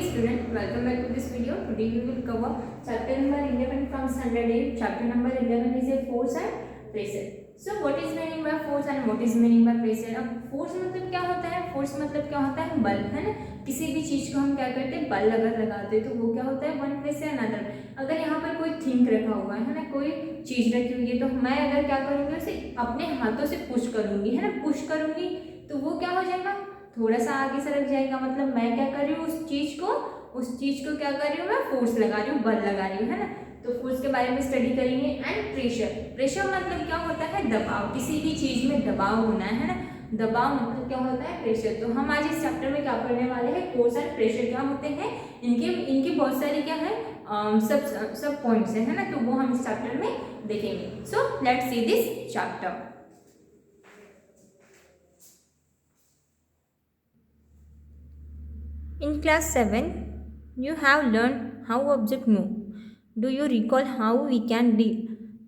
dear student, welcome back to this video. Today we will cover chapter number 11 from standard 8. Chapter number 11 is a force and pressure. So what is meaning by force and what is meaning by pressure? अब force मतलब क्या होता है? Force मतलब क्या होता है? बल, है ना? किसी भी चीज को हम क्या करते हैं? बल अगर लगाते हैं तो वो क्या होता है? वन प्लेस से अनदर। अगर यहाँ पर कोई थिंग रखा हुआ है ना, कोई चीज रखी हुई है, तो मैं अगर क्या करूँगी, उसे अपने हाथों से पुश करूंगी, है ना, पुश करूंगी तो वो क्या हो जाएगा, थोड़ा सा आगे सरक जाएगा। मतलब मैं क्या कर रही हूँ, उस चीज को क्या कर रही हूँ, मैं फोर्स लगा रही हूँ, बल लगा रही हूँ, है ना। तो फोर्स के बारे में स्टडी करेंगे। एंड प्रेशर मतलब क्या होता है, दबाव, किसी भी चीज में दबाव होना है ना, दबाव मतलब क्या होता है, प्रेशर। तो हम आज इस चैप्टर में क्या पढ़ने वाले हैं, फोर्स एंड प्रेशर क्या होते हैं, इनकी बहुत सारी क्या है, सब पॉइंट्स है ना, तो वो हम इस चैप्टर में देखेंगे। So let's see this chapter. In class 7, you have learned how objects move. Do you recall how we can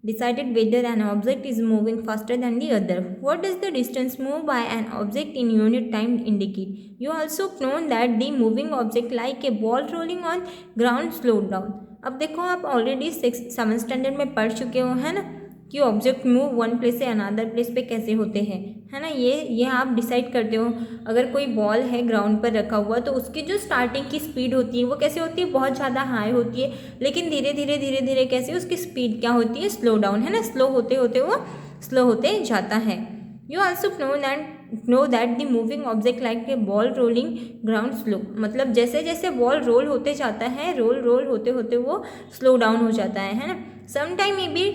decided whether an object is moving faster than the other? What does the distance moved by an object in unit time indicate? You also know that the moving object like a ball rolling on ground slowed down. अब देखो, आप already 7th standard में पढ़ चुके हो, है ना, कि ऑब्जेक्ट मूव वन प्लेस से अनदर प्लेस पे कैसे होते हैं, है ना। ये आप डिसाइड करते हो। अगर कोई बॉल है ग्राउंड पर रखा हुआ, तो उसकी जो स्टार्टिंग की स्पीड होती है वो कैसे होती है, बहुत ज़्यादा हाई होती है, लेकिन धीरे धीरे कैसे उसकी स्पीड क्या होती है, स्लो डाउन, है ना, स्लो होते होते वो स्लो होते जाता है। You also know that the moving object like a ball rolling ground slow, मतलब जैसे जैसे बॉल रोल होते जाता है, रोल होते होते वो स्लो डाउन हो जाता है ना। समटाइम मे बी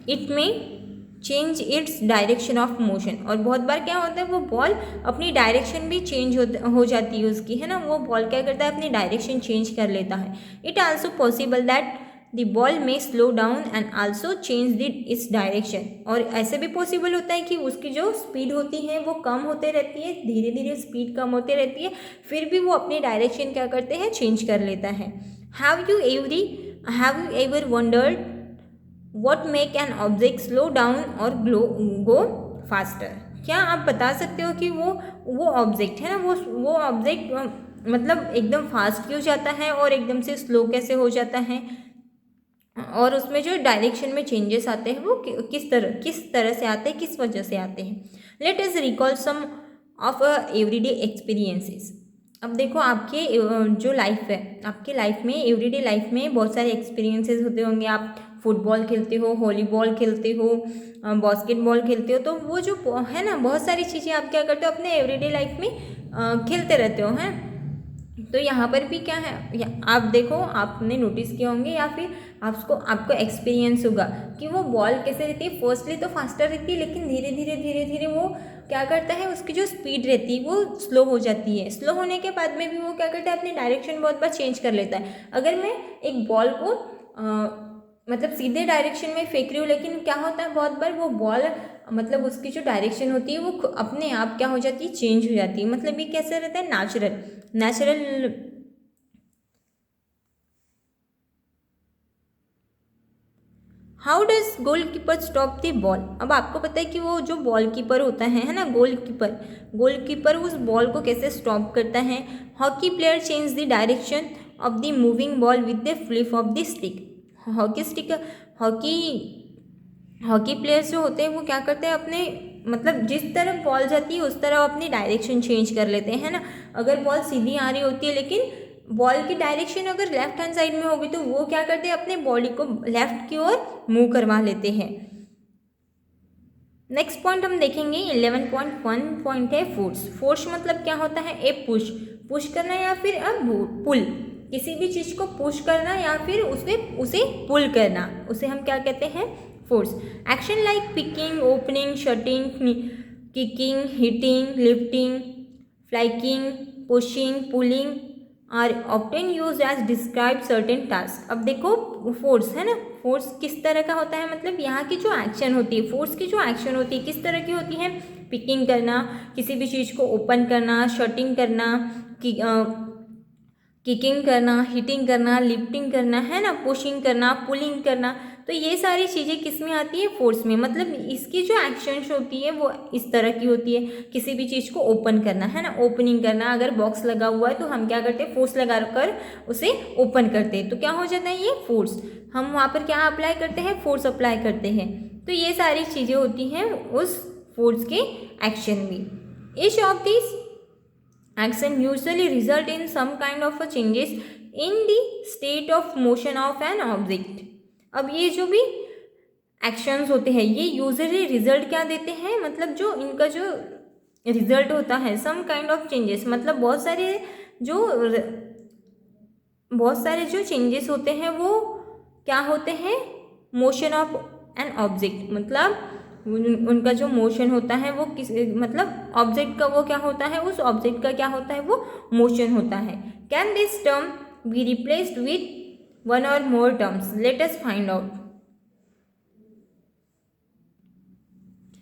इट में change its direction of motion, और बहुत बार क्या होता है, वो बॉल अपनी डायरेक्शन भी चेंज हो जाती है उसकी, है ना, वो बॉल क्या करता है, अपनी डायरेक्शन चेंज कर लेता है। It also possible that the ball में slow down and also change the its direction, और ऐसे भी पॉसिबल होता है कि उसकी जो स्पीड होती है वो कम होते रहती है, धीरे धीरे स्पीड कम होती रहती है, फिर भी वो अपनी डायरेक्शन क्या करते हैं, चेंज कर लेता है। Have you ever wondered What make an object slow down और go faster? क्या आप बता सकते हो कि वो ऑब्जेक्ट है ना, वो ऑब्जेक्ट मतलब एकदम फास्ट क्यों जाता है और एकदम से स्लो कैसे हो जाता है, और उसमें जो डायरेक्शन में चेंजेस आते हैं वो किस तरह से आते हैं, किस वजह से आते हैं। Let us recall some of everyday experiences. अब देखो, आपके जो लाइफ है, आपके लाइफ में, एवरीडे लाइफ में बहुत सारे एक्सपीरियंसेस होते होंगे। आप फुटबॉल खेलते हो, वॉलीबॉल खेलते हो, बास्केटबॉल खेलते हो, तो वो जो है ना, बहुत सारी चीज़ें आप क्या करते हो अपने एवरीडे लाइफ में खेलते रहते हो, हैं। तो यहाँ पर भी क्या है, आप देखो, आपने नोटिस किया होंगे या फिर आपको एक्सपीरियंस होगा कि वो बॉल कैसे रहती है, फर्स्टली तो फास्टर रहती है, लेकिन धीरे धीरे वो क्या करता है, उसकी जो स्पीड रहती है वो स्लो हो जाती है। स्लो होने के बाद में भी वो क्या करता है, अपनी डायरेक्शन बहुत बार चेंज कर लेता है। अगर मैं एक बॉल को मतलब सीधे डायरेक्शन में फेंक रही हूँ, लेकिन क्या होता है, बहुत बार वो बॉल मतलब उसकी जो डायरेक्शन होती है वो अपने आप क्या हो जाती है, चेंज हो जाती है। मतलब ये कैसे रहता है, natural. How does goal keeper stop the ball? अब आपको पता है कि वो जो बॉल कीपर होता है ना, गोल कीपर उस बॉल को कैसे स्टॉप करता है। Hockey player change the direction of the moving ball with the flip of the stick. Hockey players जो होते हैं वो क्या करते हैं, अपने मतलब जिस तरफ बॉल जाती है उस तरफ अपनी डायरेक्शन चेंज कर लेते हैं, है ना। अगर बॉल सीधी आ रही होती है, लेकिन बॉल की डायरेक्शन अगर लेफ्ट हैंड साइड में होगी, तो वो क्या करते हैं, अपने बॉडी को लेफ्ट की ओर मूव करवा लेते हैं। नेक्स्ट पॉइंट हम देखेंगे 11.1 पॉइंट है फोर्स मतलब क्या होता है, ए पुश करना या फिर पुल, किसी भी चीज को पुश करना या फिर उसे पुल करना, उसे हम क्या कहते हैं, force. Action like picking, opening, shutting, kicking, hitting, lifting, flicking, pushing, pulling are often used as describe certain task. अब देखो, फोर्स है ना, फोर्स किस तरह का होता है, मतलब यहाँ की जो एक्शन होती है, फोर्स की जो एक्शन होती है किस तरह की होती है, पिकिंग करना, किसी भी चीज़ को ओपन करना, शटिंग करना, किकिंग करना, हिटिंग करना, लिफ्टिंग करना, है ना, पुशिंग करना, पुलिंग करना। तो ये सारी चीज़ें किस में आती है, फोर्स में। मतलब इसकी जो एक्शंस होती है वो इस तरह की होती है, किसी भी चीज़ को ओपन करना है ना, ओपनिंग करना। अगर बॉक्स लगा हुआ है तो हम क्या करते हैं, फोर्स लगा कर उसे ओपन करते हैं, तो क्या हो जाता है, ये फोर्स। हम वहाँ पर क्या अप्लाई करते हैं, फोर्स अप्लाई करते हैं। तो ये सारी चीज़ें होती हैं उस फोर्स के एक्शन में। Each of this action usually result in some kind of a changes in the state of motion of an object. अब ये जो भी एक्शंस होते हैं ये यूजुअली रिजल्ट क्या देते हैं, मतलब जो इनका जो रिजल्ट होता है, सम काइंड ऑफ चेंजेस, मतलब बहुत सारे जो चेंजेस होते हैं वो क्या होते हैं, मोशन ऑफ एन ऑब्जेक्ट। मतलब उनका जो मोशन होता है वो किस, मतलब ऑब्जेक्ट का वो क्या होता है, उस ऑब्जेक्ट का क्या होता है, वो मोशन होता है। Can this term be replaced with one or more terms, let us find out.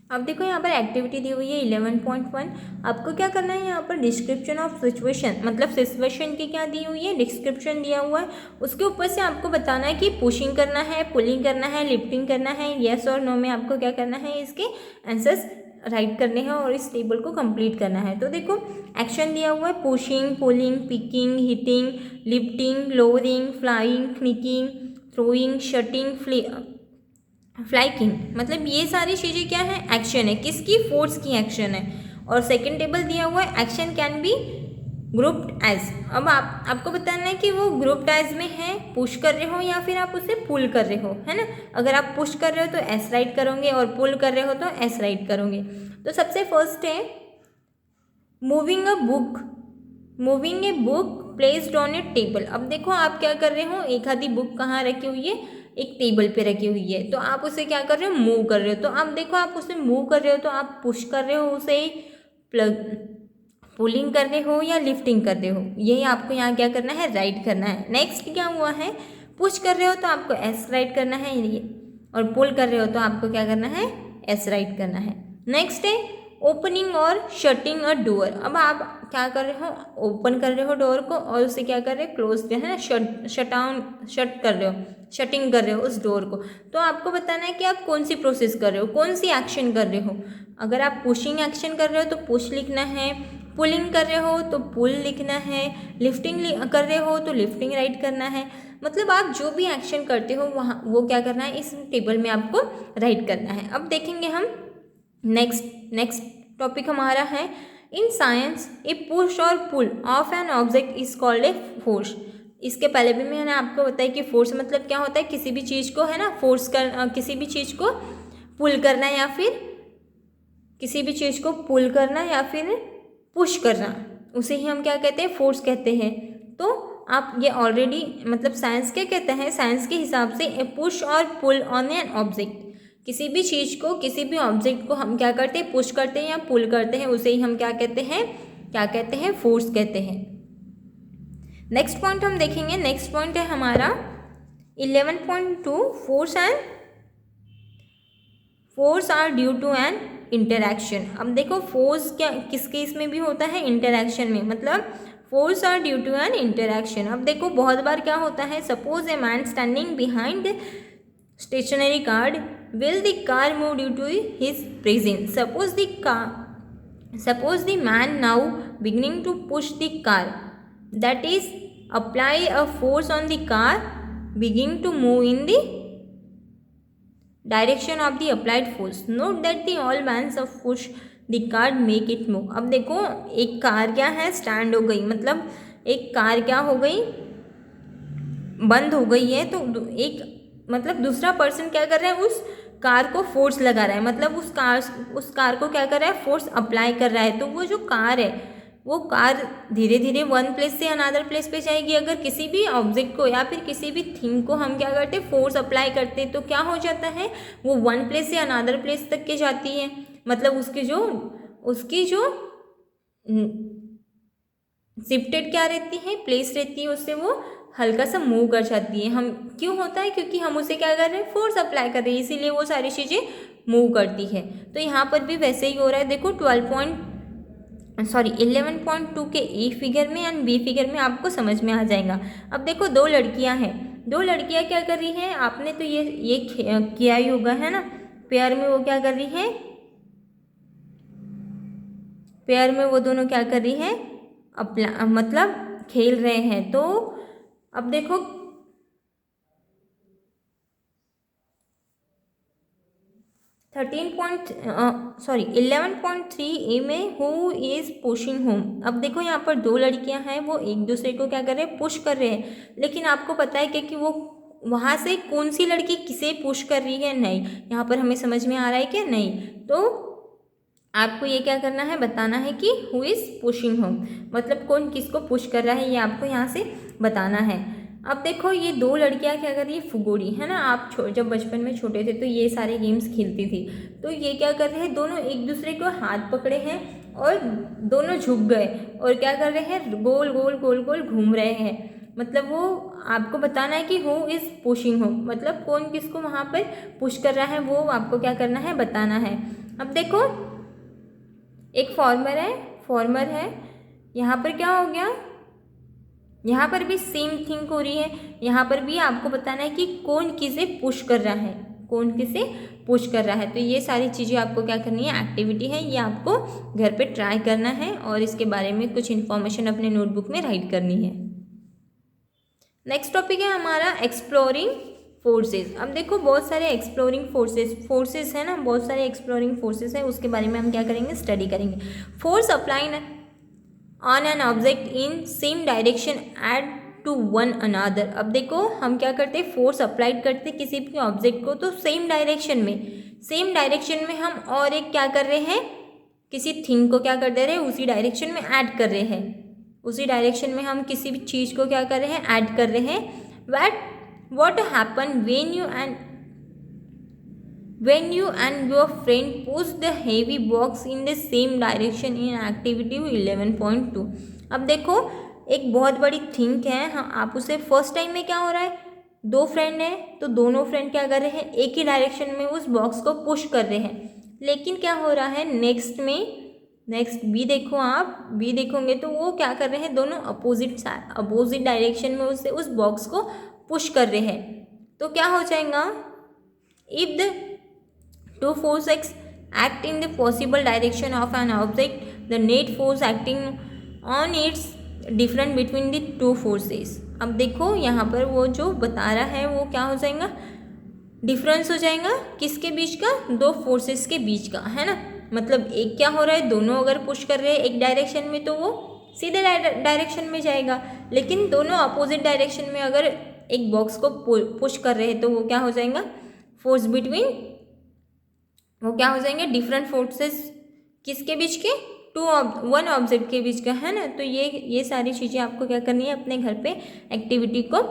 अब देखो यहाँ पर एक्टिविटी दी हुई है 11.1। आपको क्या करना है, यहाँ पर डिस्क्रिप्शन ऑफ सिचुएशन, मतलब सिचुएशन की क्या दी हुई है, डिस्क्रिप्शन दिया हुआ है। उसके ऊपर से आपको बताना है कि पुशिंग करना है, पुलिंग करना है, लिफ्टिंग करना है, येस और नो में आपको क्या करना है, इसके आंसर्स राइट करने हैं और इस टेबल को कंप्लीट करना है। तो देखो एक्शन दिया हुआ है, pushing, pulling, picking, hitting, lifting, lowering, flying, clicking, throwing, shutting, flicking. मतलब ये सारी चीज़ें क्या है, एक्शन है, किसकी, फोर्स की एक्शन है। और सेकंड टेबल दिया हुआ है, action can be grouped as. अब आपको बताना है कि वो ग्रुप्ड एज में है, पुश कर रहे हो या फिर आप उसे पुल कर रहे हो, है ना। अगर आप पुश कर रहे हो तो एस राइट करोगे और पुल कर रहे हो तो एस राइट करोगे। तो सबसे फर्स्ट है moving a book, moving a book placed on A table. अब देखो आप क्या कर रहे हो, एक आधी बुक कहाँ रखी हुई है, एक टेबल पे रखी हुई है, तो आप उसे क्या कर रहे हो, मूव कर रहे हो। तो आप देखो आप उसे मूव कर रहे हो तो आप पुश कर रहे हो उसे, पुलिंग कर रहे हो या लिफ्टिंग कर रहे हो, यही आपको यहाँ क्या करना है, राइट करना है। नेक्स्ट क्या हुआ है, पुश कर रहे हो तो आपको एस राइट करना है ये, और पुल कर रहे हो तो आपको क्या करना है, एस राइट करना है। नेक्स्ट है ओपनिंग और शटिंग अ डोर। अब आप क्या कर रहे हो, ओपन कर रहे हो डोर को और उसे क्या कर रहे हो, क्लोज जो है ना, शट कर रहे हो, शटिंग कर रहे हो उस डोर को। तो आपको बताना है कि आप कौन सी प्रोसेस कर रहे हो, कौन सी एक्शन कर रहे हो। अगर आप पुशिंग एक्शन कर रहे हो तो पुश लिखना है, पुलिंग कर रहे हो तो पुल लिखना है, लिफ्टिंग कर रहे हो तो लिफ्टिंग राइट करना है। मतलब आप जो भी एक्शन करते हो वहाँ वो क्या करना है, इस टेबल में आपको राइट करना है। अब देखेंगे हम नेक्स्ट टॉपिक हमारा है in science a push or pull of an object is called a force. इसके पहले भी मैंने आपको बताया कि फोर्स मतलब क्या होता है, किसी भी चीज़ को, है ना, फोर्स कर, किसी भी चीज़ को पुल करना या फिर किसी भी चीज़ को पुल करना या फिर पुश करना, उसे ही हम क्या कहते हैं, फोर्स कहते हैं। तो आप ये ऑलरेडी, मतलब साइंस क्या कहता है, साइंस के हिसाब से ए push or pull on an object, किसी भी चीज़ को, किसी भी ऑब्जेक्ट को हम क्या करते हैं, पुश करते हैं या पुल करते हैं, उसे ही हम क्या कहते हैं, फोर्स कहते हैं। नेक्स्ट पॉइंट हम देखेंगे, नेक्स्ट पॉइंट है हमारा 11.2 force are due to an interaction. अब देखो फोर्स क्या किस केस में भी होता है, इंटरैक्शन में, मतलब force are due to an interaction. अब देखो बहुत बार क्या होता है, suppose a man standing behind stationary car, will the car move due to his presence? Suppose the man now beginning to push the car, that is apply a force on the car beginning to move in the direction of the applied force. Note that the all bands of push the car make it move. अब देखो एक car क्या है, stand हो गई, मतलब एक car क्या हो गई, बंद हो गई है, तो एक मतलब दूसरा पर्सन क्या कर रहा है, उस कार को फोर्स लगा रहा है, मतलब उस कार को क्या कर रहा है, फोर्स अप्लाई कर रहा है। तो वो जो कार है, वो कार धीरे धीरे वन प्लेस से अनदर प्लेस पे जाएगी। अगर किसी भी ऑब्जेक्ट को या फिर किसी भी थिंग को हम क्या करते हैं, फोर्स अप्लाई करते हैं, तो क्या हो जाता है, वो वन प्लेस से अनदर प्लेस तक के जाती है। मतलब उसकी जो शिफ्टेड क्या रहती है, प्लेस रहती है, उससे वो हल्का सा मूव कर जाती है। हम क्यों होता है, क्योंकि हम उसे क्या कर रहे हैं, फोर्स अप्लाई कर रहे हैं, इसीलिए वो सारी चीज़ें मूव करती है। तो यहाँ पर भी वैसे ही हो रहा है। देखो 11.2 के ए फिगर में एंड बी फिगर में आपको समझ में आ जाएगा। अब देखो दो लड़कियाँ हैं, दो लड़कियां क्या कर रही हैं, आपने तो ये किया ही होगा, है ना। पेयर में वो क्या कर रही है, पेयर में वो दोनों क्या कर रही है, अपना मतलब खेल रहे हैं। तो अब देखो 11.3 ए में हु इज़ पुशिंग होम। अब देखो यहाँ पर दो लड़कियां हैं, वो एक दूसरे को क्या कर रहे हैं, पुश कर रहे हैं। लेकिन आपको पता है कि वो वहाँ से कौन सी लड़की किसे पुश कर रही है, नहीं। यहाँ पर हमें समझ में आ रहा है क्या, नहीं। तो आपको ये क्या करना है, बताना है कि हु इज़ पुशिंग होम, मतलब कौन किसको पुश कर रहा है, ये आपको यहाँ से बताना है। अब देखो ये दो लड़कियां क्या कर रही है, फुगोड़ी, है ना। आप जब बचपन में छोटे थे तो ये सारे गेम्स खेलती थी। तो ये क्या कर रहे हैं, दोनों एक दूसरे को हाथ पकड़े हैं और दोनों झुक गए और क्या कर रहे हैं, गोल गोल गोल गोल घूम रहे हैं। मतलब वो आपको बताना है कि हु इज़ पुशिंग होम, मतलब कौन किसको वहाँ पर पुश कर रहा है, वो आपको क्या करना है, बताना है। अब देखो एक फॉर्मर है, यहाँ पर क्या हो गया, यहाँ पर भी सेम थिंग हो रही है। यहाँ पर भी आपको बताना है कि कौन किसे पुश कर रहा है, कौन किसे पुश कर रहा है। तो ये सारी चीज़ें आपको क्या करनी है, एक्टिविटी है, ये आपको घर पे ट्राई करना है और इसके बारे में कुछ इन्फॉर्मेशन अपने नोटबुक में राइट करनी है। नेक्स्ट टॉपिक है हमारा एक्सप्लोरिंग फोर्सेस। अब देखो बहुत सारे एक्सप्लोरिंग फोर्सेस है ना, बहुत सारे एक्सप्लोरिंग फोर्सेस है, उसके बारे में हम क्या करेंगे, स्टडी करेंगे। Force applied on an object in same direction add to one another. अब देखो हम क्या करते हैं, फोर्स अप्लाइड करते हैं किसी भी ऑब्जेक्ट को तो सेम डायरेक्शन में हम और एक क्या कर रहे हैं, किसी थिंग को क्या कर दे रहे हैं, उसी डायरेक्शन में ऐड कर रहे हैं, उसी डायरेक्शन में हम किसी भी चीज़ को क्या कर रहे हैं, ऐड कर रहे हैं। What happen when you and your friend push the heavy box in the same direction in activity 11.2। अब देखो एक बहुत बड़ी थिंक है, हाँ आप उसे फर्स्ट टाइम में क्या हो रहा है, दो फ्रेंड हैं तो दोनों फ्रेंड क्या कर रहे हैं, एक ही डायरेक्शन में उस बॉक्स को पुश कर रहे हैं। लेकिन क्या हो रहा है नेक्स्ट बी देखो, आप बी देखोगे तो वो क्या कर रहे हैं, दोनों अपोजिट डायरेक्शन में उससे उस बॉक्स को पुश कर रहे हैं। तो क्या हो जाएगा, if the two forces act in the possible direction of an object, the net force acting on its different between the two forces। अब देखो यहाँ पर वो जो बता रहा है वो क्या हो जाएगा, डिफरेंस हो जाएगा किसके बीच का, दो फोर्सेस के बीच का, है ना। मतलब एक क्या हो रहा है, दोनों अगर पुश कर रहे हैं एक डायरेक्शन में तो वो सीधे डायरेक्शन में जाएगा, लेकिन दोनों अपोजिट डायरेक्शन में अगर एक बॉक्स को पुश कर रहे हैं तो वो क्या हो जाएगा, फोर्स बिटवीन, वो क्या हो जाएंगे, डिफरेंट फोर्सेस किसके बीच के, वन ऑब्जेक्ट के बीच का, है ना। तो ये सारी चीज़ें आपको क्या करनी है, अपने घर पे एक्टिविटी को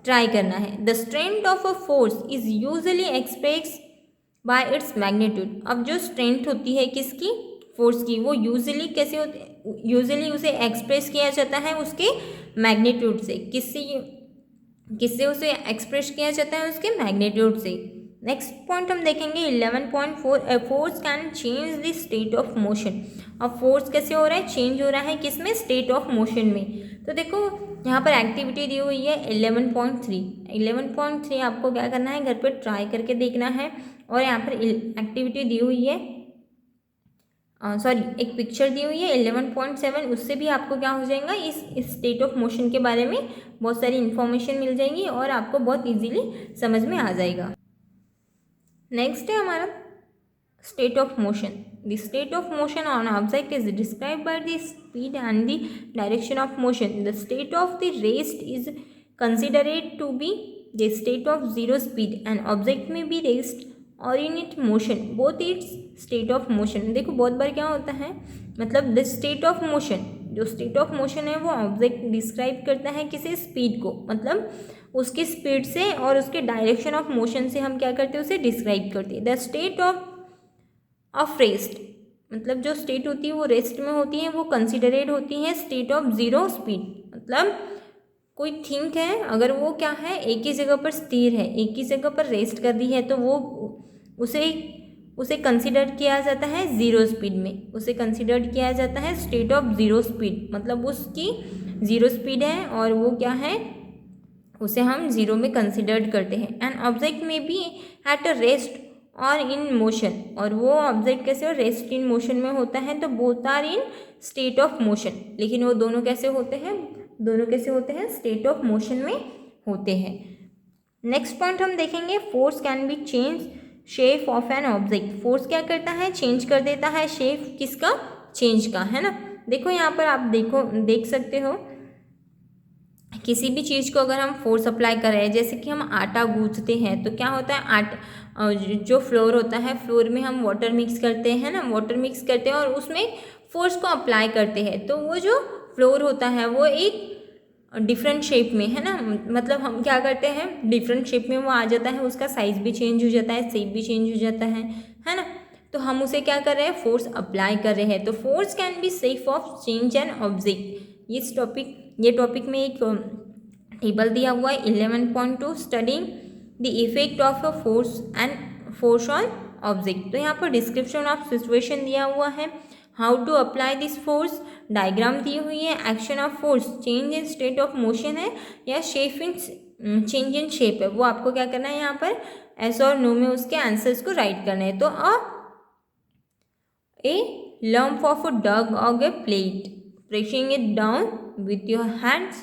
ट्राई करना है। The strength of a force is usually express bye its magnitude. अब जो स्ट्रेंथ होती है किसकी, फोर्स की, वो यूजुअली कैसे होती है, यूजुअली उसे एक्सप्रेस किया जाता है उसके मैग्नीट्यूड से। किससे उसे एक्सप्रेस किया जाता है, उसके मैग्नीट्यूड से। नेक्स्ट पॉइंट हम देखेंगे 11.4, force can change the state of motion. अब फोर्स कैसे हो रहा है, चेंज हो रहा है किसमें, स्टेट ऑफ मोशन में। तो देखो यहाँ पर एक्टिविटी दी हुई है 11.3 आपको क्या करना है, घर पर ट्राई करके देखना है। और यहाँ पर एक्टिविटी दी हुई है, एक पिक्चर दी हुई है 11.7, उससे भी आपको क्या हो जाएगा, इस स्टेट ऑफ मोशन के बारे में बहुत सारी इन्फॉर्मेशन मिल जाएगी और आपको बहुत ईजीली समझ में आ जाएगा। नेक्स्ट है हमारा state of motion. The state of motion on object is describe by the speed and the direction of motion. The state of the rest is considered to be the state of zero speed and object में be rest और in it motion both its state of motion. देखो बहुत बार क्या होता है, मतलब the state of motion, जो स्टेट ऑफ मोशन है वो ऑब्जेक्ट डिस्क्राइब करता है किसी स्पीड को, मतलब उसकी स्पीड से और उसके डायरेक्शन ऑफ मोशन से हम क्या करते हैं, उसे डिस्क्राइब करते हैं। द स्टेट ऑफ रेस्ट, मतलब जो स्टेट होती है वो रेस्ट में होती है, वो कंसिडरेड होती है स्टेट ऑफ जीरो स्पीड। मतलब कोई थिंक है, अगर वो क्या है, एक ही जगह पर स्थिर है, एक ही जगह पर रेस्ट कर दी है, तो वो उसे कंसिडर किया जाता है ज़ीरो स्पीड में, उसे कंसिडर किया जाता है स्टेट ऑफ ज़ीरो स्पीड। मतलब उसकी ज़ीरो स्पीड है और वो क्या है, उसे हम ज़ीरो में कंसिडर्ड करते हैं। एंड ऑब्जेक्ट में बी एट अ रेस्ट और इन मोशन, और वो ऑब्जेक्ट कैसे हो, रेस्ट इन मोशन में होता है, तो both are in state of motion. लेकिन वो दोनों कैसे होते हैं, दोनों कैसे होते हैं, स्टेट ऑफ मोशन में होते हैं। नेक्स्ट पॉइंट हम देखेंगे, force can B change shape of an object. Force क्या करता है, चेंज कर देता है शेप किसका, चेंज का, है ना। देखो यहाँ पर आप देख सकते हो, किसी भी चीज़ को अगर हम फोर्स अप्लाई कर रहे हैं, जैसे कि हम आटा गूंथते हैं तो क्या होता है, जो फ्लोर होता है, फ्लोर में हम वाटर मिक्स करते हैं ना, वाटर मिक्स करते हैं और उसमें फोर्स को अप्लाई करते हैं, तो वो जो फ्लोर होता है वो एक डिफरेंट शेप में, है ना, मतलब हम क्या करते हैं, डिफरेंट शेप में वो आ जाता है, उसका साइज़ भी चेंज हो जाता है, शेप भी चेंज हो जाता है ना। तो हम उसे क्या कर रहे हैं, फोर्स अप्लाई कर रहे हैं। तो force can be shape of change an object. ये टॉपिक में एक टेबल दिया हुआ है 11.2, studying the effect of a force on object. तो यहाँ पर डिस्क्रिप्शन ऑफ सिचुएशन दिया हुआ है, how to apply this force, diagram दी हुई है, action of force, change in state of motion है या shape in change in shape है। वो आपको क्या करना है, यहाँ पर एस और नो में उसके आंसर्स को राइट करना है। तो ए lump of a dog on a plate, pressing it down with your hands।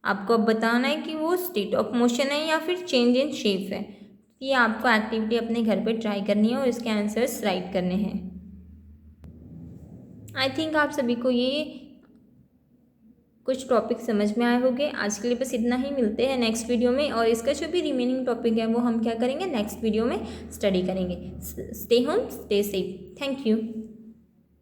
आपको अब बताना है कि वो स्टेट ऑफ मोशन है या फिर चेंज इन शेप है। ये आपको एक्टिविटी अपने घर पे ट्राई करनी है और इसके आंसर्स राइट करने हैं। आई थिंक आप सभी को ये कुछ टॉपिक समझ में आए होंगे। आज के लिए बस इतना ही, मिलते हैं नेक्स्ट वीडियो में, और इसका जो भी रिमेनिंग टॉपिक है वो हम क्या करेंगे, नेक्स्ट वीडियो में स्टडी करेंगे। Stay home, stay safe, thank you.